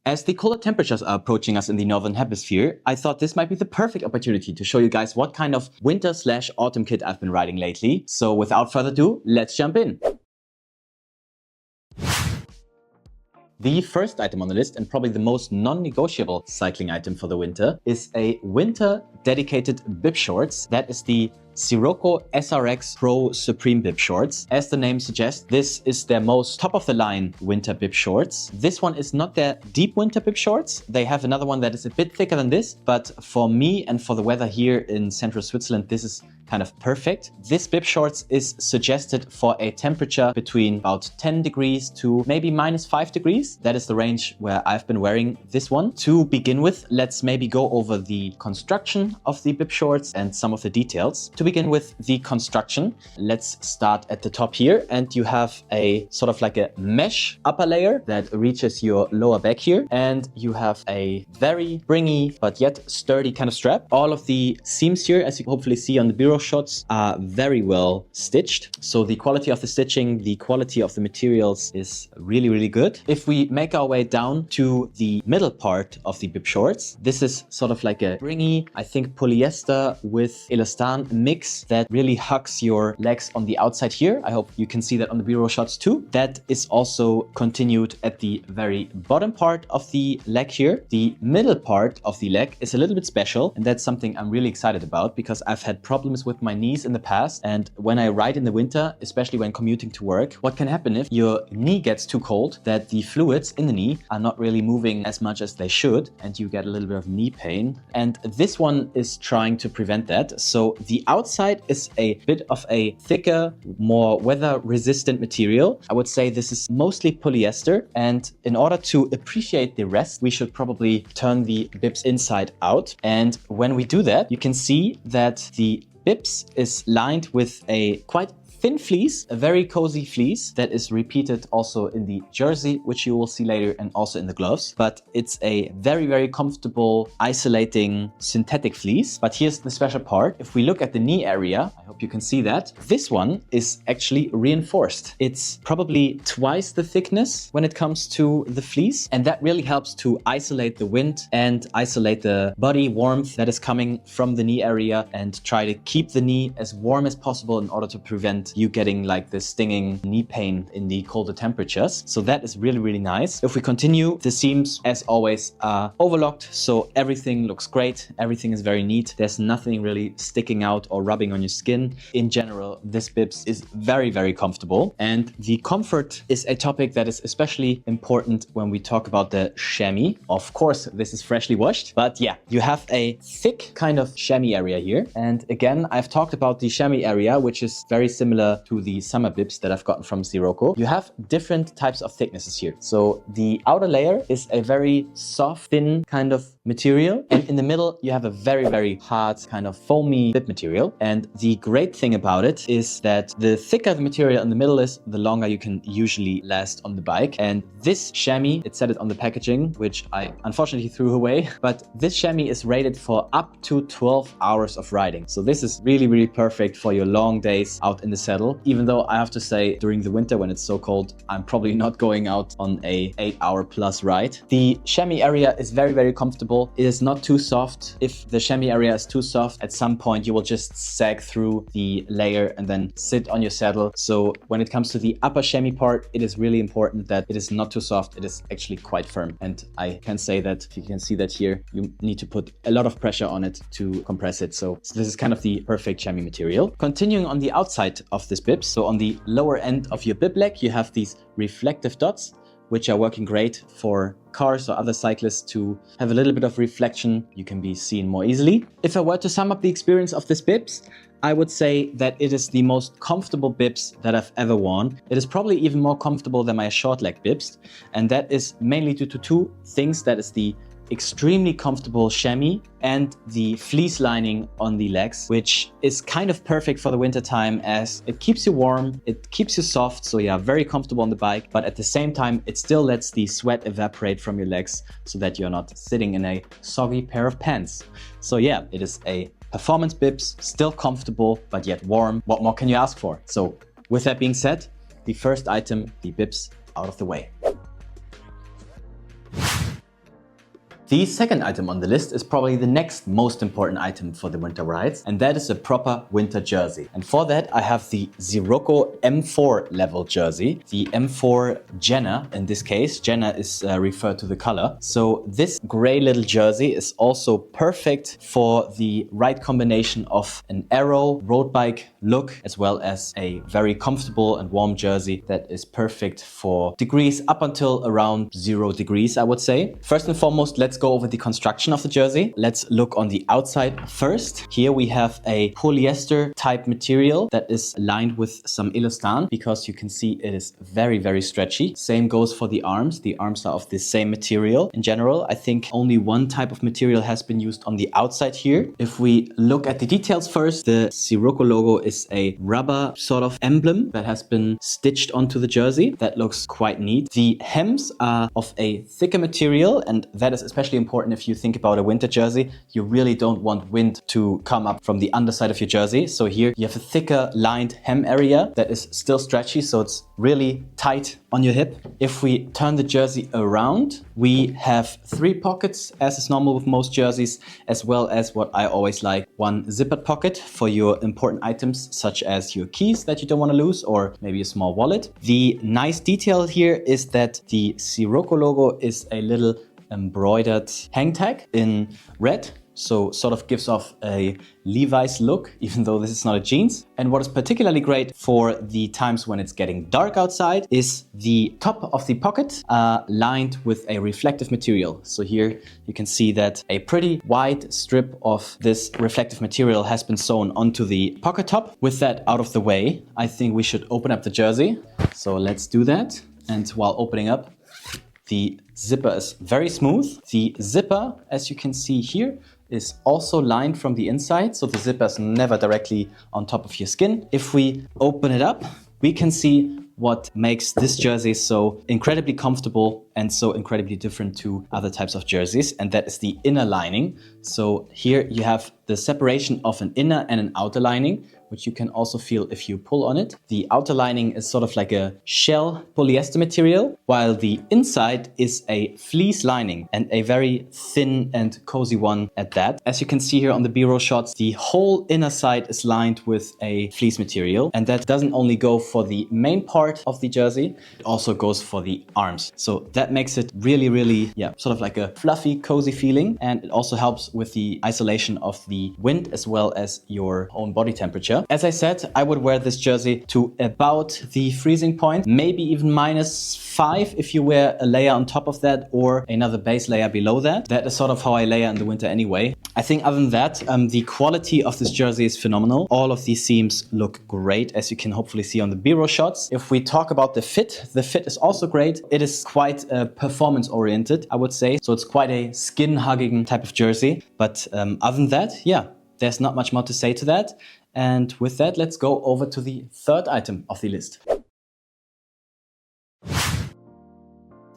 As the colder temperatures are approaching us in the northern hemisphere, I thought this might be the perfect opportunity to show you guys what kind of winter/autumn kit I've been riding lately. So without further ado, let's jump in. The first item on the list, and probably the most non-negotiable cycling item for the winter, is a winter dedicated bib shorts. That is the Siroko SRX Pro Supreme Bib shorts. As the name suggests, this is their most top-of-the-line winter bib shorts. This one is not their deep winter bib shorts. They have another one that is a bit thicker than this, but for me and for the weather here in central Switzerland, this is kind of perfect. This bib shorts is suggested for a temperature between about 10 degrees to maybe -5 degrees. That is the range where I've been wearing this one. To begin with, let's maybe go over the construction of the bib shorts and some of the details. To begin with the construction, let's start at the top here, and you have a sort of like a mesh upper layer that reaches your lower back here, and you have a very springy but yet sturdy kind of strap. All of the seams here, as you hopefully see on the bureau shots, are very well stitched. So the quality of the stitching, the quality of the materials is really, really good. If we make our way down to the middle part of the bib shorts, this is sort of like a springy, I think polyester with elastan mix that really hugs your legs on the outside here. I hope you can see that on the bureau shots too. That is also continued at the very bottom part of the leg here. The middle part of the leg is a little bit special, and that's something I'm really excited about because I've had problems with my knees in the past, and when I ride in the winter, especially when commuting to work, what can happen if your knee gets too cold that the fluids in the knee are not really moving as much as they should, and you get a little bit of knee pain. And this one is trying to prevent that. So the outside is a bit of a thicker, more weather resistant material. I would say this is mostly polyester, and in order to appreciate the rest, we should probably turn the bibs inside out. And when we do that, you can see that the bibs is lined with a quite thin fleece, a very cozy fleece that is repeated also in the jersey, which you will see later, and also in the gloves. But it's a very, very comfortable, isolating synthetic fleece. But here's the special part. If we look at the knee area, I hope you can see that, this one is actually reinforced. It's probably twice the thickness when it comes to the fleece. And that really helps to isolate the wind and isolate the body warmth that is coming from the knee area, and try to keep the knee as warm as possible in order to prevent you getting like the stinging knee pain in the colder temperatures. So that is really, really nice. If we continue, the seams, as always, are overlocked. So everything looks great. Everything is very neat. There's nothing really sticking out or rubbing on your skin. In general, this bibs is very, very comfortable. And the comfort is a topic that is especially important when we talk about the chamois. Of course, this is freshly washed, but yeah, you have a thick kind of chamois area here. And again, I've talked about the chamois area, which is very similar to the summer bibs that I've gotten from Siroko. You have different types of thicknesses here. So the outer layer is a very soft, thin kind of material. And in the middle, you have a very, very hard kind of foamy bib material. And the great thing about it is that the thicker the material in the middle is, the longer you can usually last on the bike. And this chamois, it said it on the packaging, which I unfortunately threw away, but this chamois is rated for up to 12 hours of riding. So this is really, really perfect for your long days out in the saddle. Even though I have to say, during the winter when it's so cold, I'm probably not going out on a 8-hour plus ride. The chamois area is very, very comfortable. It is not too soft. If the chamois area is too soft, at some point you will just sag through the layer and then sit on your saddle. So when it comes to the upper chamois part, it is really important that it is not too soft. It is actually quite firm. And I can say that, if you can see that here, you need to put a lot of pressure on it to compress it. So this is kind of the perfect chamois material. Continuing on the outside of this bib, so on the lower end of your bib leg, you have these reflective dots, which are working great for cars or other cyclists to have a little bit of reflection. You can be seen more easily. If I were to sum up the experience of this bibs, I would say that it is the most comfortable bibs that I've ever worn. It is probably even more comfortable than my short leg bibs. And that is mainly due to two things. That is the extremely comfortable chamois and the fleece lining on the legs, which is kind of perfect for the winter time as it keeps you warm, it keeps you soft, so yeah, very comfortable on the bike, but at the same time it still lets the sweat evaporate from your legs so that you're not sitting in a soggy pair of pants. So yeah, it is a performance bibs, still comfortable but yet warm. What more can you ask for? So with that being said, the first item, the bibs, out of the way. The second item on the list is probably the next most important item for the winter rides, and that is a proper winter jersey. And for that, I have the Siroko M4 level jersey, the M4 Jenna in this case. Jenna is referred to the color. So this gray little jersey is also perfect for the right combination of an aero road bike look, as well as a very comfortable and warm jersey that is perfect for degrees up until around 0 degrees, I would say. First and foremost, let's go over the construction of the jersey. Let's look on the outside first. Here we have a polyester type material that is lined with some elastan, because you can see it is very, very stretchy. Same goes for the arms. The arms are of the same material. In general, I think only one type of material has been used on the outside here. If we look at the details first, the Siroko logo is a rubber sort of emblem that has been stitched onto the jersey. That looks quite neat. The hems are of a thicker material, and that is especially important if you think about a winter jersey. You really don't want wind to come up from the underside of your jersey. So here you have a thicker lined hem area that is still stretchy, so it's really tight on your hip. If we turn the jersey around, we have 3 pockets, as is normal with most jerseys, as well as what I always like, one zippered pocket for your important items, such as your keys that you don't want to lose, or maybe a small wallet. The nice detail here is that the Siroko logo is a little embroidered hang tag in red, so sort of gives off a Levi's look, even though this is not a jeans. And what is particularly great for the times when it's getting dark outside is the top of the pocket lined with a reflective material. So here you can see that a pretty wide strip of this reflective material has been sewn onto the pocket top. With that out of the way, I think we should open up the jersey. So let's do that. And while opening up, the zipper is very smooth. The zipper, as you can see here, is also lined from the inside, so the zipper is never directly on top of your skin. If we open it up, we can see what makes this jersey so incredibly comfortable and so incredibly different to other types of jerseys, and that is the inner lining. So here you have the separation of an inner and an outer lining, which you can also feel if you pull on it. The outer lining is sort of like a shell polyester material, while the inside is a fleece lining, and a very thin and cozy one at that. As you can see here on the B-roll shots, the whole inner side is lined with a fleece material, and that doesn't only go for the main part of the jersey, it also goes for the arms. So that makes it really, really, sort of like a fluffy, cozy feeling, and it also helps with the isolation of the wind as well as your own body temperature. As I said, I would wear this jersey to about the freezing point, maybe even -5 if you wear a layer on top of that or another base layer below that. That is sort of how I layer in the winter anyway. I think other than that, the quality of this jersey is phenomenal. All of these seams look great, as you can hopefully see on the B-roll shots. If we talk about the fit is also great. It is quite performance oriented, I would say. So it's quite a skin hugging type of jersey. But other than that, there's not much more to say to that. And with that, let's go over to the third item of the list.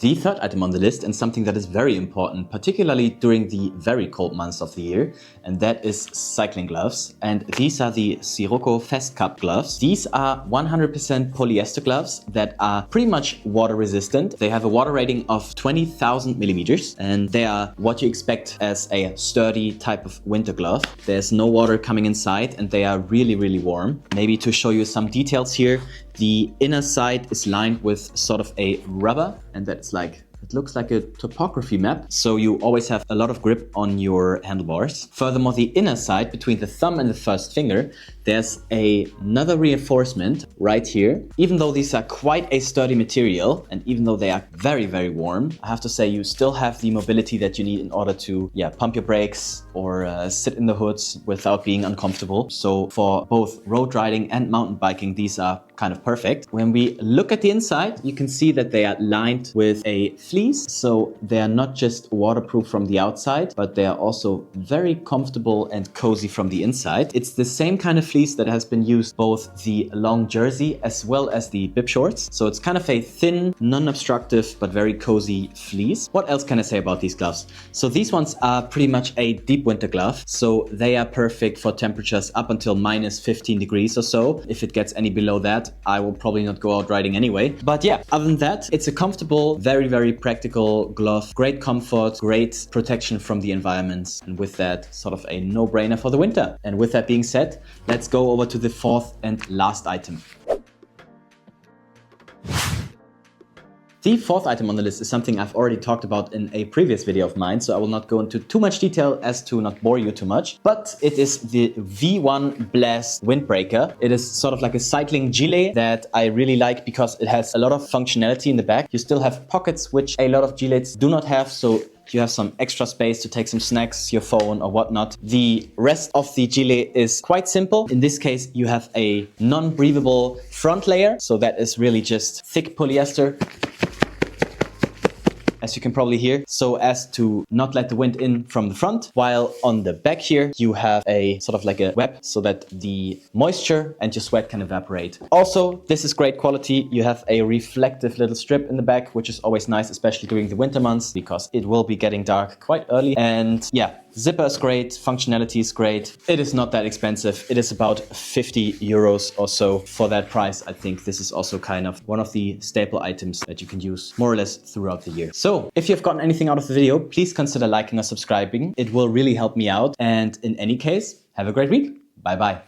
The third item on the list, and something that is very important, particularly during the very cold months of the year, and that is cycling gloves. And these are the Siroko VESTKAPP Gloves. These are 100% polyester gloves that are pretty much water resistant. They have a water rating of 20,000 millimeters, and they are what you expect as a sturdy type of winter glove. There's no water coming inside, and they are really, really warm. Maybe to show you some details here, the inner side is lined with sort of a rubber, and that's like, it looks like a topography map, so you always have a lot of grip on your handlebars. Furthermore, the inner side, between the thumb and the first finger, there's another reinforcement right here. Even though these are quite a sturdy material, and even though they are very, very warm, I have to say you still have the mobility that you need in order to pump your brakes or sit in the hoods without being uncomfortable. So for both road riding and mountain biking, these are kind of perfect. When we look at the inside, you can see that they are lined with a fleece. So they are not just waterproof from the outside, but they are also very comfortable and cozy from the inside. It's the same kind of fleece that has been used both the long jersey as well as the bib shorts. So it's kind of a thin, non-obstructive, but very cozy fleece. What else can I say about these gloves? So these ones are pretty much a deep winter glove. So they are perfect for temperatures up until -15 degrees or so. If it gets any below that, that, I will probably not go out riding anyway. But yeah, other than that, it's a comfortable, very, very practical glove. Great comfort, great protection from the environment. And with that, sort of a no-brainer for the winter. And with that being said, let's go over to the fourth and last item. The fourth item on the list is something I've already talked about in a previous video of mine, so I will not go into too much detail as to not bore you too much. But it is the V1 Blaast windbreaker. It is sort of like a cycling gilet that I really like because it has a lot of functionality in the back. You still have pockets, which a lot of gilets do not have, so you have some extra space to take some snacks, your phone or whatnot. The rest of the gilet is quite simple. In this case, you have a non-breathable front layer. So that is really just thick polyester, as you can probably hear, so as to not let the wind in from the front, while on the back here you have a sort of like a web so that the moisture and your sweat can evaporate. Also, this is great quality. You have a reflective little strip in the back, which is always nice, especially during the winter months, because it will be getting dark quite early. And yeah, zipper is great, functionality is great. It is not that expensive. It is about 50 euros or so. For that price, I think this is also kind of one of the staple items that you can use more or less throughout the year. So if you've gotten anything out of the video, please consider liking or subscribing. It will really help me out. And in any case, have a great week. Bye bye.